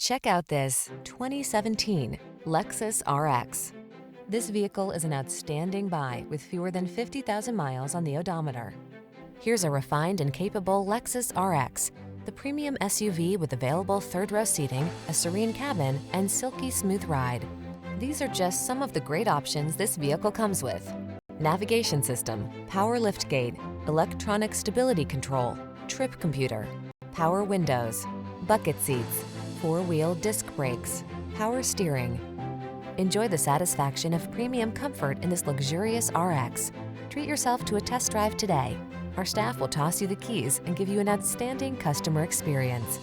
Check out this 2017 Lexus RX. This vehicle is an outstanding buy with fewer than 50,000 miles on the odometer. Here's a refined and capable Lexus RX, the premium SUV with available third-row seating, a serene cabin, and silky smooth ride. These are just some of the great options this vehicle comes with: navigation system, power liftgate, electronic stability control, trip computer, power windows, bucket seats, four-wheel disc brakes, power steering. Enjoy the satisfaction of premium comfort in this luxurious RX. Treat yourself to a test drive today. Our staff will toss you the keys and give you an outstanding customer experience.